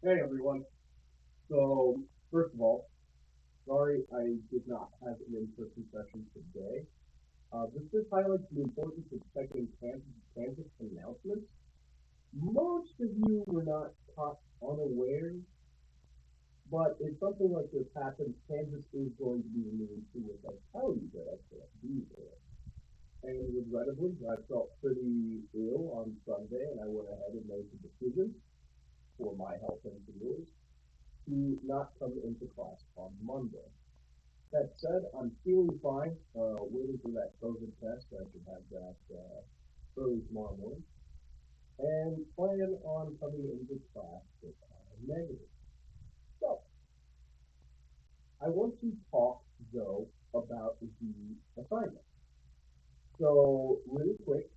Hey everyone. So first of all, sorry I did not have an in-person session today. This highlights the importance of checking Kansas announcements. Most of you were not caught unaware, but if something like this happens, Kansas is going to be immune to it. I tell you that I can't be there. And regrettably, I felt pretty ill on Sunday, and I went ahead and made the decision for my health and for yours to not come into class on Monday. That said, I'm feeling fine. Waiting for that COVID test. I should have that early tomorrow morning, and plan on coming into class with negative. So, I want to talk though about the assignment. So, really quick,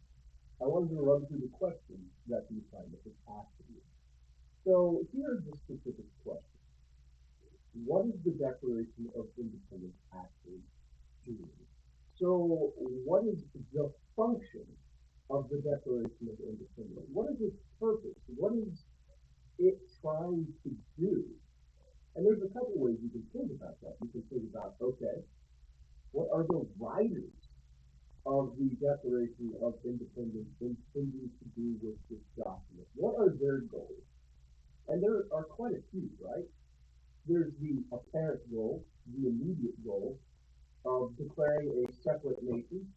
I wanted to run through the questions that the assignment is asking you. So, here are the specific questions. What is the Declaration of Independence actually doing? So, what is the function of the Declaration of Independence? What is its purpose? What is it trying to do? And there's a couple ways you can think about that. You can think about, okay, what are the writers of the Declaration of Independence intending to do with this document? What are their goals? And there are quite a few, right? There's the apparent goal, the immediate goal of declaring a separate nation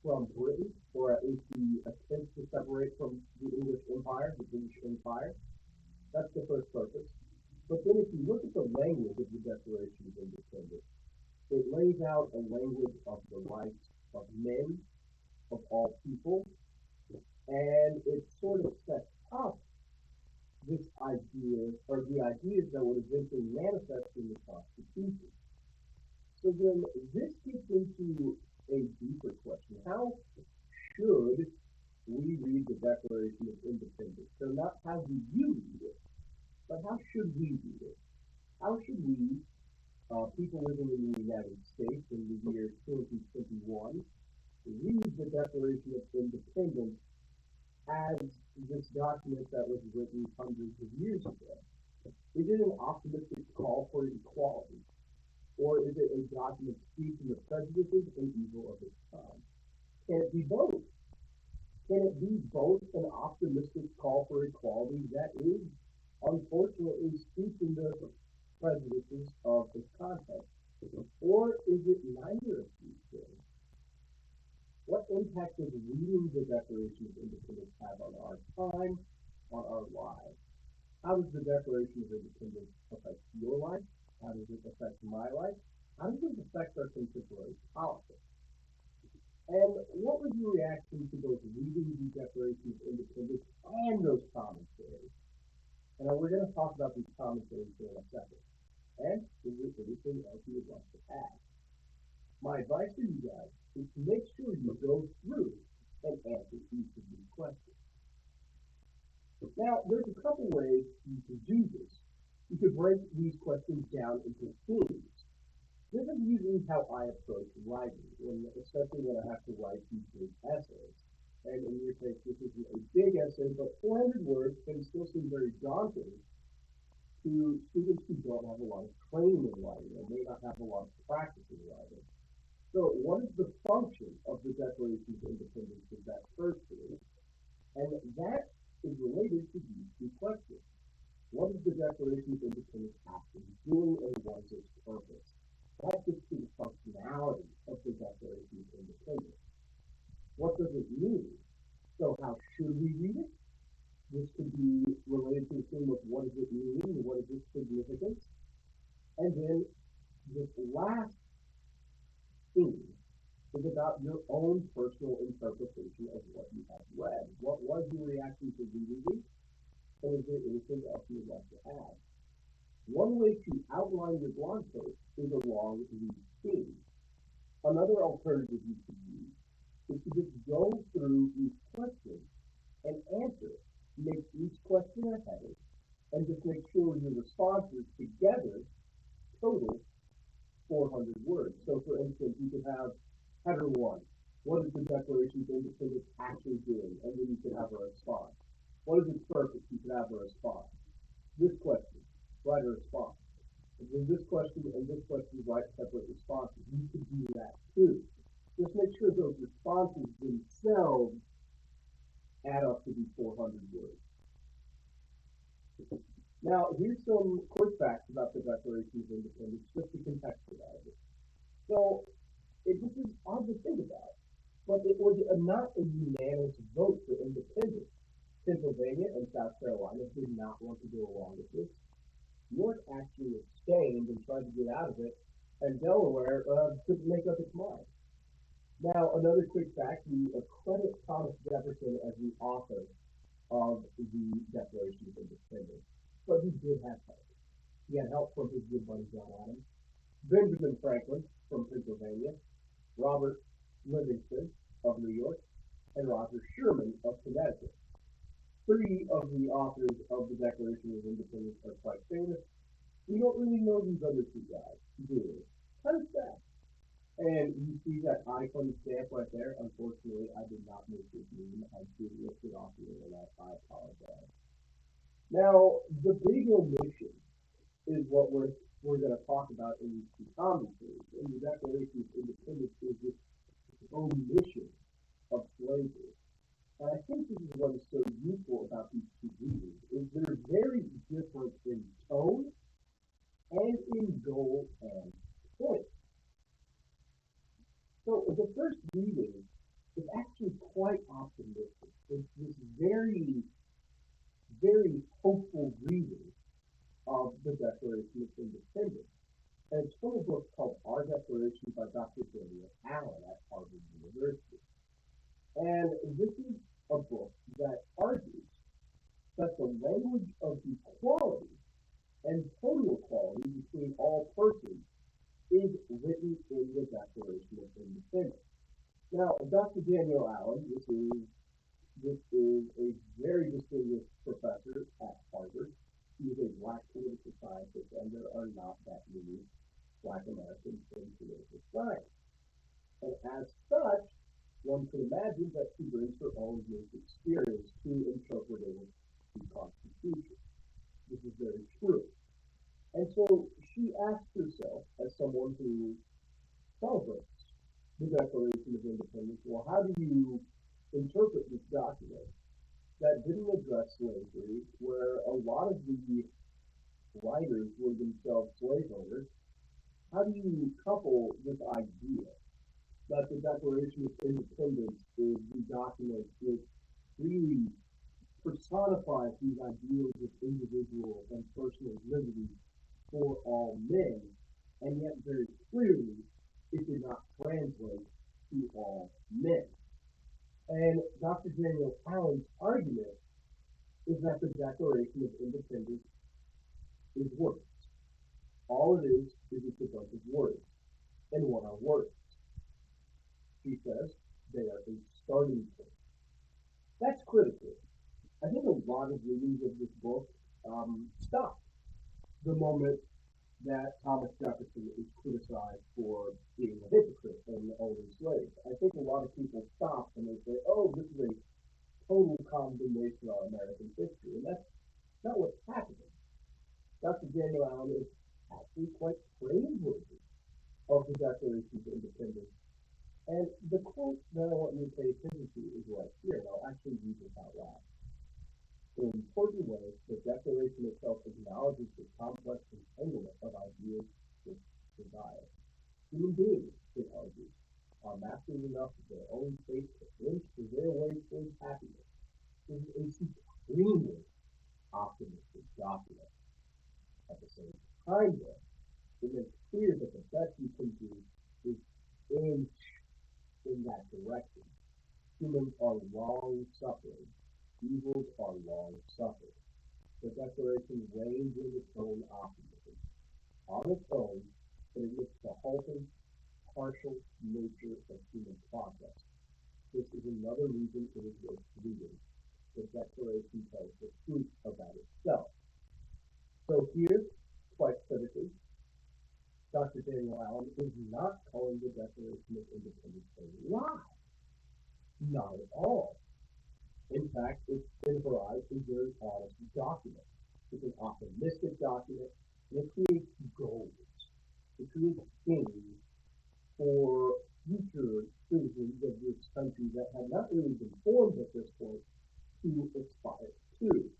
from Britain, or at least the attempt to separate from the English Empire, the British Empire. That's the first purpose. But then if you look at the language of the Declaration of Independence, it lays out a language of the rights of men, of all people, and it sort of sets up this idea, or the ideas that would eventually manifest in the Constitution. So then this gets into a deeper question. How should we read the Declaration of Independence? So not how do you read it, but how should we read it? How should we, people living in the United States in the year 2021, read the Declaration of Independence as this document that was written hundreds of years ago? Is it an optimistic call for equality? Or is it a document speaking the prejudices and evil of its time? Can it be both? Can it be both an optimistic call for equality that is, unfortunately, speaking the prejudices of its context? Or is it neither of these things? What impact does reading the Declaration of Independence have on our time, on our lives? How does the Declaration of Independence affect your life? How does it affect my life? How does it affect our contemporary politics? And what was your reaction to both reading the Declaration of Independence and those commentaries? And we're going to talk about these commentaries here in a second. And is there anything else you would like to add? My advice to you guys is to make sure you go through and answer each of these questions. Now, there's a couple ways you can do this. You could break these questions down into themes. This is usually how I approach writing, especially when I have to write these big essays. And in your case, this isn't a big essay, but 400 words can still seem very daunting to students who don't have a lot of training in writing or may not have a lot of practice in writing. So, what is the function of the Declaration of Independence is that first thing? And that is related to these two questions. What is the Declaration of Independence actually doing, and what is its purpose? That gets to the functionality of the Declaration of Independence. What does it mean? So, how should we read it? This could be related to the theme of what does it mean, and what is its significance? And then this last theme is about your own personal interpretation of what you have read. What was your reaction to reading it? And is there anything else you would like to add? One way to outline your blog post is along these themes. Another alternative you could use is to just go through each question and answer. Make each question a heading and just make sure your responses together total 400 words. So, for instance, you could have header one. What is the Declaration of Independence actually doing? And then you could have a response. What is its purpose? You could have a response. this question, write a response. And then this question and this question, write separate responses. You could do that too. Just make sure those responses themselves add up to be 400 words. Now, here's some quick facts about the Declaration of Independence, just to contextualize it. So, this is odd to think about, but it was not a unanimous vote for independence. Pennsylvania and South Carolina did not want to go along with this. New York actually abstained and tried to get out of it, and Delaware couldn't make up its mind. Now, another quick fact, we credit Thomas Jefferson as the author of the Declaration of Independence, but he did have help. He had help from his good buddy John Adams, Benjamin Franklin from Pennsylvania, Robert Livingston of New York, and Roger Sherman of Connecticut. Three of the authors of the Declaration of Independence are quite famous. We don't really know these other two guys, do we? Kind of sad. And you see that icon stamp right there. Unfortunately, I did not make this meme. I did lift it off the internet. I apologize. Now, the big omission is what we're going to talk about in these two commentaries. In the Declaration of Independence is this omission of slavery. And I think this is what is so useful about these two readings, is they're very different in tone and in goal and point. So the first reading is actually quite optimistic. It's this very, very hopeful reading of the Declaration of Independence. And it's from a book called Our Declaration by Dr. Daniel Allen at Harvard University. And this is a book that argues that the language of equality and total equality between all persons is written in the Declaration of Independence. Now, Dr. Daniel Allen, this is a very distinguished professor at Harvard. He is a black political scientist, and there are not that many black Americans in political science. And as such, one could imagine that she brings her own lived experience to interpreting the Constitution. This is very true. And so she asks herself, as someone who celebrates the Declaration of Independence, well, how do you interpret this document that didn't address slavery, where a lot of the writers were themselves slave owners? How do you couple this idea that the Declaration of Independence is the document which really personifies these ideals of individual and personal liberty for all men, and yet very clearly it did not translate to all men? And Dr. Daniel Allen's argument is that the Declaration of Independence is words. All it is it's a bunch of words. And what are words? He says they are a starting point. That's critical. I think a lot of readers of this book stop the moment that Thomas Jefferson is criticized for being a hypocrite and owning slaves. I think a lot of people stop and they say, oh, this is a total condemnation on American history. And that's not what's happening. Dr. Daniel Allen is actually quite praiseworthy of the Declaration of Independence. And the quote that I want you to pay attention to is right here, and I'll actually read this out loud. In an important way, the Declaration itself acknowledges the complex entanglement of ideas with desire. Human beings, it argues, are masters enough of their own fate to inch their way towards happiness. This is a supremely optimistic document. At the same time, though, it makes clear that the best you can do is inch in that direction. Humans are long suffering. Evils are long suffering. The Declaration reigns in its own optimism. On its own, it admits the halting, partial nature of human progress. This is another reason it is worth reading. The Declaration tells the truth about itself. So here, quite critically, Dr. Daniel Allen is not calling the Declaration of Independence a lie. Not at all. In fact, it's in her eyes a very honest document. It's an optimistic document, and it creates goals. It creates things for future citizens of this country that have not really been formed at this point to aspire to.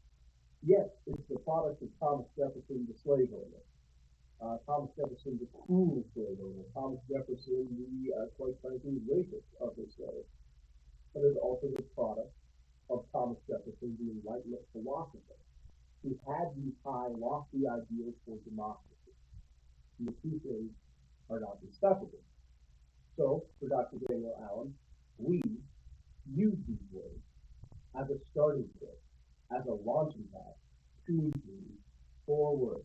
Yes, it's the product of Thomas Jefferson, the slave owner. Thomas Jefferson, the cruel slave owner. Thomas Jefferson, the, quite frankly, rapist of his slaves. But it's also the product of Thomas Jefferson, the Enlightenment philosopher, who had these high, lofty ideals for democracy. And the two things are not inseparable. So, for Dr. Daniel Allen, we use these words as a starting point, as a launching pad to move forward.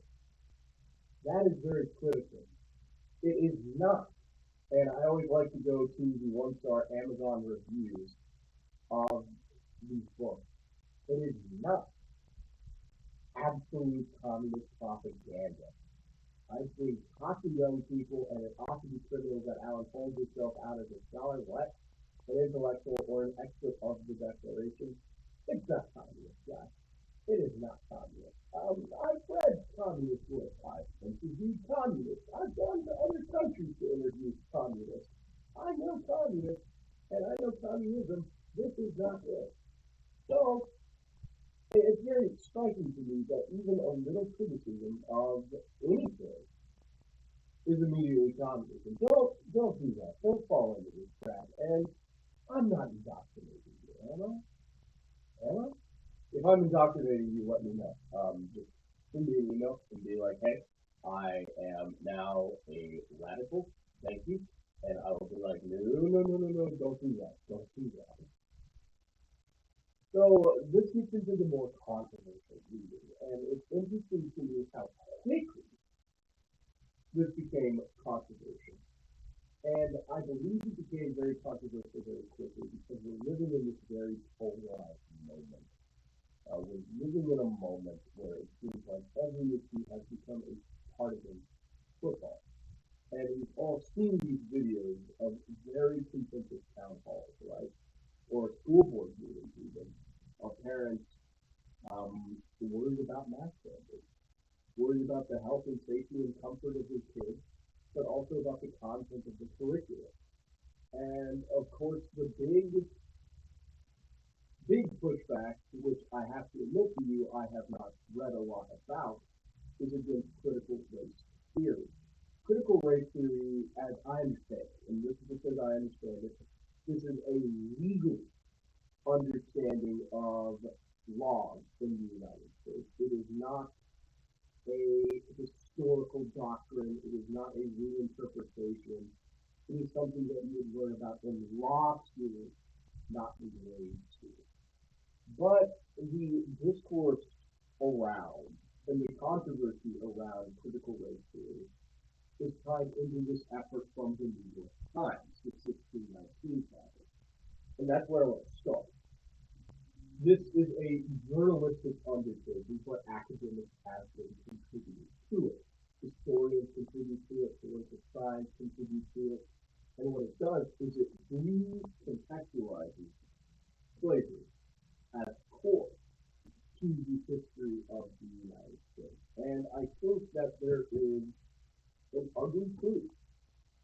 That is very critical. It is not, and I always like to go to the one-star Amazon reviews of these books. It is not absolute communist propaganda. I think talk to young people, and it ought to be criminal that Allen holds himself out as a scholar, what? An intellectual or an expert of the Declaration. It's not communist, guys. It is not communist. I've read communist work. I've interviewed communists. I've gone to other countries to interview communists. I know communists, and I know communism. This is not it. So, it's very striking to me that even a little criticism of anything is immediately communism. Don't do that. Don't fall into this trap. And I'm not indoctrinating you, am I? Am I? If I'm indoctrinating you, let me know. Just send me an email and be like, hey, I am now a radical. Thank you. And I will be like, no, no, no, no, no, don't do that. Don't do that. So this gets into the more controversial reading, and it's interesting to me how quickly this became controversial. And I believe it became very controversial very quickly because we're living in this very polarized moment. We're living in a moment where it seems like every issue has become a partisan football. And we've all seen these videos of very contentious town halls, right? Or school board meetings even, of parents worried about mask mandates, worried about the health and safety and comfort of their kids, but also about the content of the curriculum. And of course, the big pushback, which I have to admit to you, I have not read a lot about, is against critical race theory. Critical race theory, as I understand it, and this is because I understand it, this is a legal understanding of laws in the United States. It is not a historical doctrine. It is not a reinterpretation. It is something that you would learn about in law school, not in grade school. But the discourse around and the controversy around critical race theory is tied into this effort from the New York Times, the 1619 paper. And that's where I want to start. This is a journalistic undertaking, but academics have been contributing to it. Historians contribute to it, political science contribute to it, and what it does is it recontextualizes slavery as core to the history of the United States. And I think that there is an ugly truth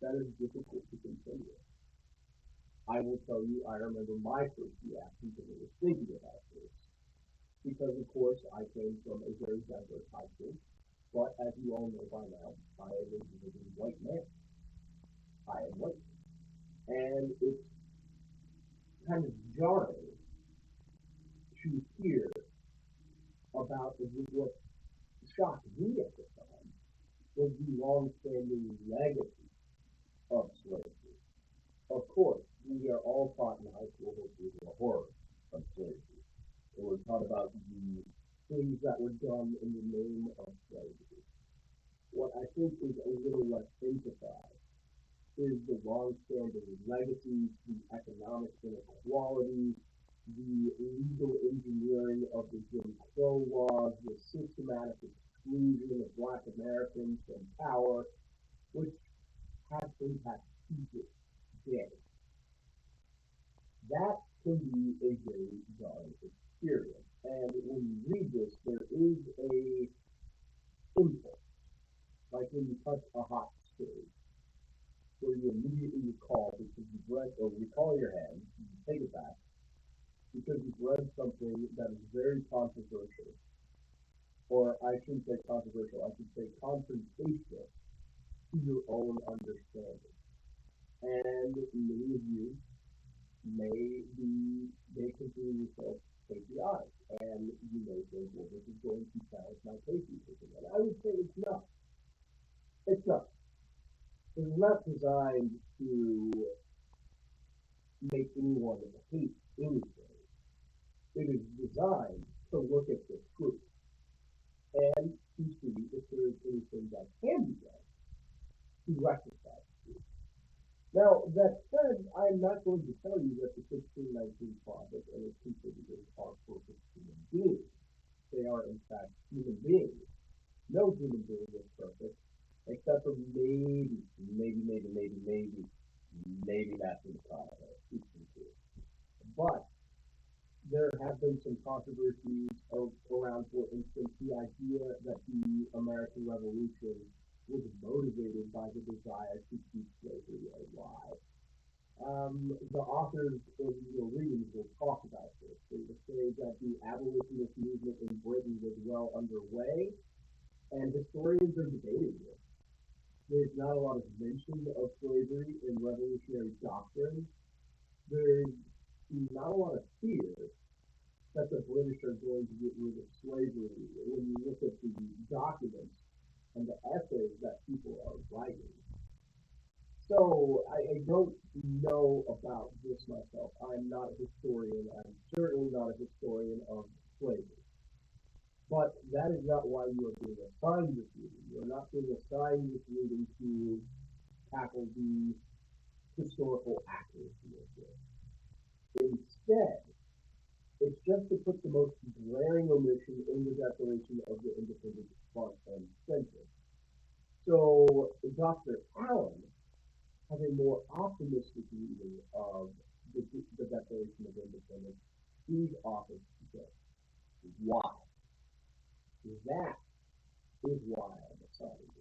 that is difficult to continue. I will tell you, I remember my first reaction when I was thinking about this. Because, of course, I came from a very diverse high school. But as you all know by now, I am a living white man. I am white. And it's kind of jarring to hear about what shocked me at the time was the long-standing legacy of slavery. Of course, we are all taught in high school history the horror of slavery. And we're taught about the things that were done in the name of slavery. What I think is a little less emphasized is the long-standing legacies, the economic inequality, the legal engineering of the Jim Crow laws, the systematic exclusion of Black Americans from power, which has impacted people today. That can be a very jarring experience. And when you read this, there is a touch a hot stove where you immediately recall because you've read or recall your hand, you take it back because you've read something that is very controversial, or I shouldn't say controversial, I should say confrontational to your own understanding. And many of you may consider yourself patriotic, and you may think, well, this is going to challenge my patriotism. And I would say it's not. It's not. It's not designed to make anyone hate anything. It is designed to look at the truth and to see if there is anything that can be done to rectify it. Now, that said, I'm not going to tell you that the 1619 Project and its contributors are perfect human beings. They are, in fact, human beings. No human being is perfect, except for maybe Matthew McConaughey. But there have been some controversies around, for instance, the idea that the American Revolution was motivated by the desire to keep slavery alive. The authors in your readings will talk about this. They will say that the abolitionist movement in Britain was well underway, and historians are debating this. There's not a lot of mention of slavery in revolutionary doctrine. There's not a lot of fear that the British are going to get rid of slavery when you look at the documents and the essays that people are writing. So I don't know about this myself. I'm not a historian. I'm certainly not a historian of slavery. But that is not why you are being assigned this reading. You are not being assigned this reading to tackle the historical accuracy of this. Instead, it's just to put the most glaring omission in the Declaration of the Independence front and center. So Dr. Allen has a more optimistic reading of the Declaration of Independence. He's offered today. Why? That is why I'm excited.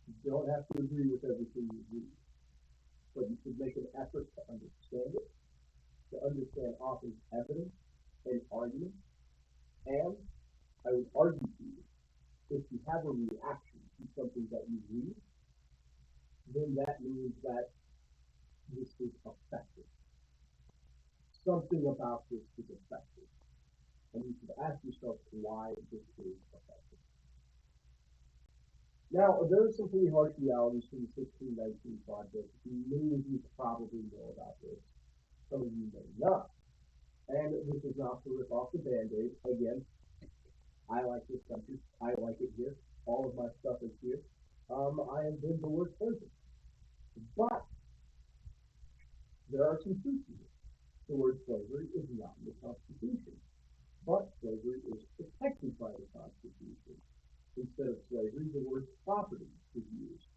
You don't have to agree with everything you read, but you should make an effort to understand it, to understand authors' evidence and argument, and I would argue to you, if you have a reaction to something that you read, then that means that this is effective. Something about this is effective. And you should ask yourself why this is effective. Now, there are some pretty harsh realities to the 1619 Project. Many of you probably know about this. Some of you may not. And this is not to rip off the Band-Aid. Again, I like this country. I like it here. All of my stuff is here. I have been the worst person. But there are some truths here. The word slavery is not in the Constitution, but slavery is protected by the Constitution. Instead of slavery, the word property is used.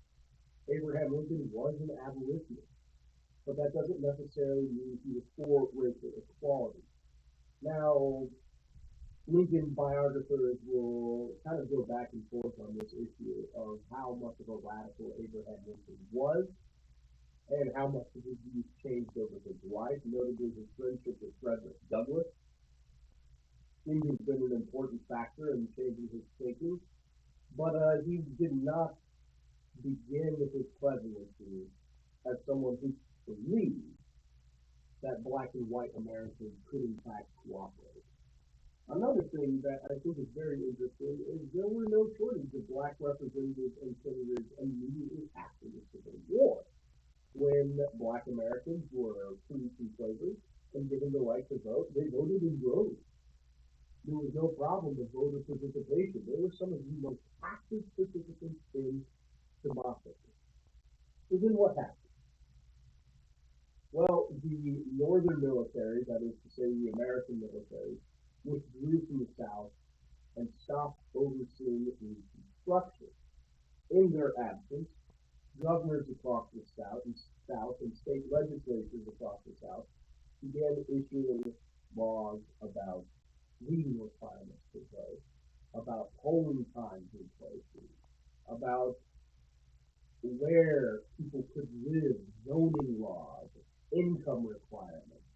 Abraham Lincoln was an abolitionist, but that doesn't necessarily mean he was for racial equality. Now, Lincoln biographers will kind of go back and forth on this issue of how much of a radical Abraham Lincoln was and how much of his views changed over his life, notably his friendship with Frederick Douglass seemed to have been an important factor in changing his thinking, but he did not begin his presidency as someone who believed that black and white Americans could in fact cooperate. Another thing that I think is very interesting is there were no shortage of black representatives and senators immediately after the Civil War. When black Americans were freed from slavery and given the right to vote, they voted in droves. There was no problem with voter participation. They were some of the most active participants in democracy. So then what happened? Well, the northern military, that is to say the American military, withdrew from the South and stopped overseeing Reconstruction. In their absence, governors across the South and state legislatures across the South began issuing laws about reading requirements for vote, about polling times in places, about where people could live, zoning laws, income requirements,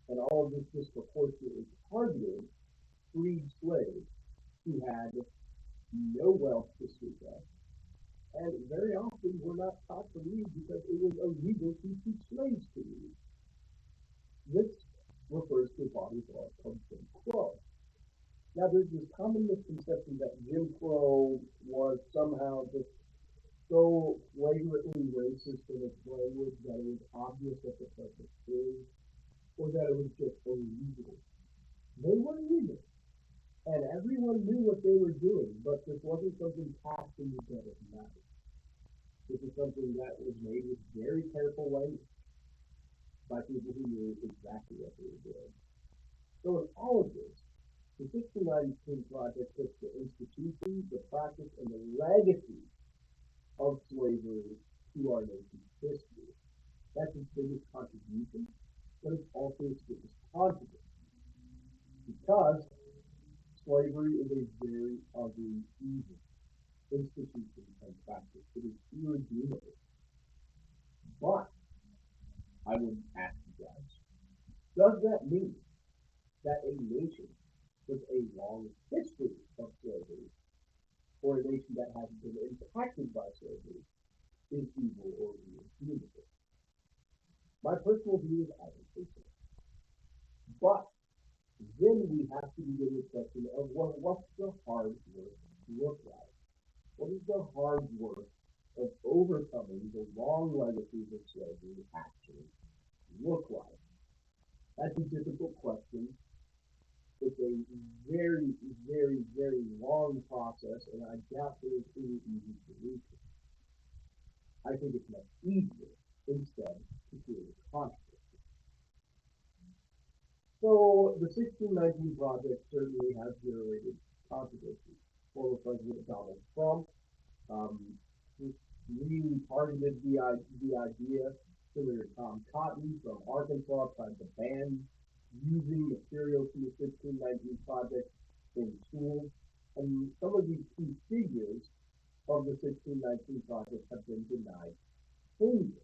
and all of this disproportionately targeted freed slaves who had no wealth to speak of, and very often were not taught to read because it was illegal to teach slaves to read. This refers to a body of law called Jim Crow. Now, there's this common misconception that Jim Crow was somehow just so flagrantly racist in its language that it was obvious what the purpose is, or that it was just illegal. They were legal, and everyone knew what they were doing, but this wasn't something passed into better matter. This is something that was made with very careful language by people who knew exactly what they were doing. So in all of this, the 1619 Project puts the institution, the practice, and the legacy of slavery to our nation's history. That's its biggest contribution, but it's also its biggest consequence. Because slavery is a very ugly, evil institution and practice. It is irredeemable. But I would ask you guys, does that mean that a nation with a long history of slavery, or a nation that has been impacted by slavery, is evil or irredeemable? My personal view is I don't think so. But then we have to begin the question of, well, what's the hard work look like? What is the hard work of overcoming the long legacies of slavery actually look like? That's a difficult question. It's a very, very, very long process, and I doubt there is any easy solution. I think it's much easier instead to create a conflict. So the 1619 Project certainly has generated controversy. Former President Donald Trump um, really targeted the idea. Senator Tom Cotton from Arkansas tried to ban using material from the 1619 Project in schools. And some of these key figures of the 1619 Project have been denied tenure,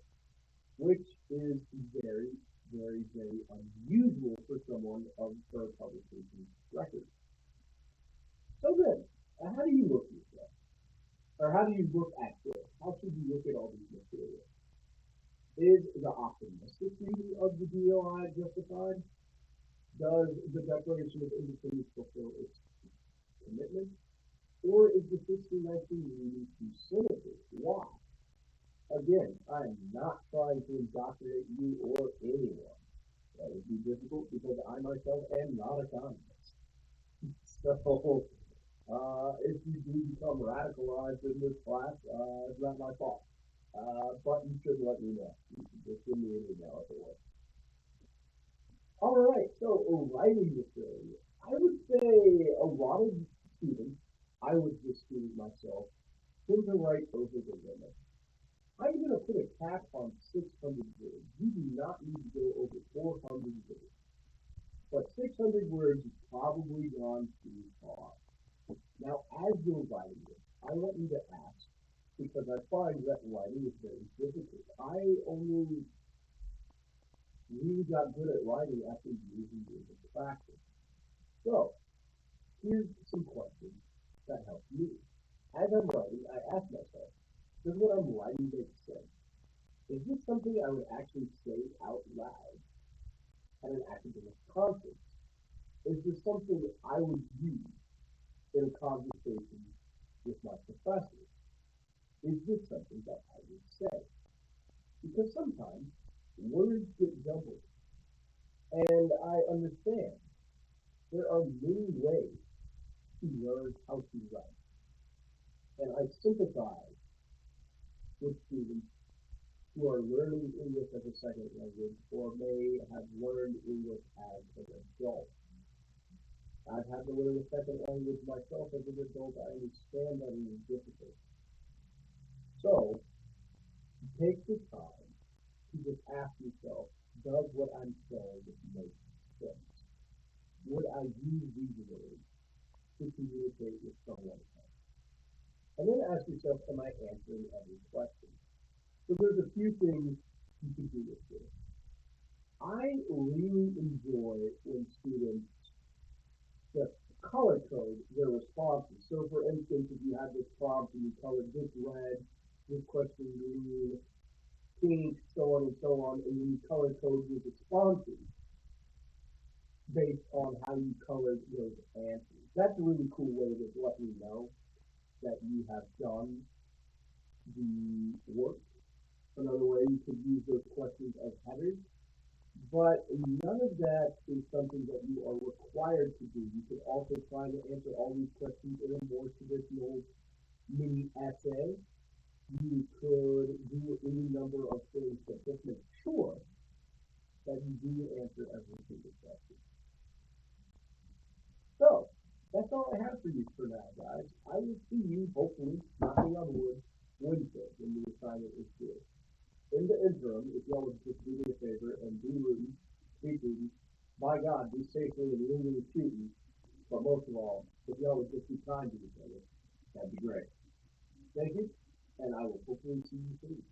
which is very, very, very unusual for someone of her publication record. So then, how do you look at yourself? Or how do you look at this? How should you look at all these materials? Is the optimistic reading of the DOI justified? Does the Declaration of Independence fulfill its commitment? Or is the 1619 reading too cynical? Why? Again, I am not trying to indoctrinate you or anyone. That would be difficult because I myself am not a communist. So, if you do become radicalized in this class, it's not my fault. But you should let me know. You should just give me an email if it works. All right, so writing material. I would say a lot of students, I was this student myself, tend to write over the limit. I'm going to put a cap on 600 words. You do not need to go over 400 words. But 600 words is probably gone too far. Now, as you're writing it, I want you to ask, because I find that writing is very difficult. I only really got good at writing after years and years of practice. So, here's some questions that help me. As I'm writing, I ask myself, does what I'm writing make sense? Is this something I would actually say out loud at an academic conference? Is this something I would use in a conversation with my professors? Is this something that I would say? Because sometimes words get jumbled, and I understand there are many ways to learn how to write, and I sympathize with students who are learning English as a second language or may have learned English as an adult. I've had to learn a second language myself as an adult. I understand that it is difficult. So take the time to just ask yourself, does what I'm saying make sense? Would I use these words to communicate with someone else? And then ask yourself, am I answering every question? So there's a few things you can do with this. I really enjoy when students just color code their responses. So for instance, if you have this prompt and you color this red, this question green, pink, so on and so on, and then you color code your responses based on how you colored those answers. That's a really cool way to let me know that you have done the work. Another way you could use those questions as headers, but none of that is something that you are required to do. You could also try to answer all these questions in a more traditional mini essay. You could do any number of things, but just make sure that you do answer every single question. So, that's all I have for you for now, guys. I will see you, hopefully, knocking on wood, Wednesday when the assignment is due. In the interim, if y'all would just do me a favor and be rooting, be prudent, by God, be safely and legally shooting, but most of all, if y'all would just be kind to each other, that'd be great. Thank you, and I will hopefully see you soon.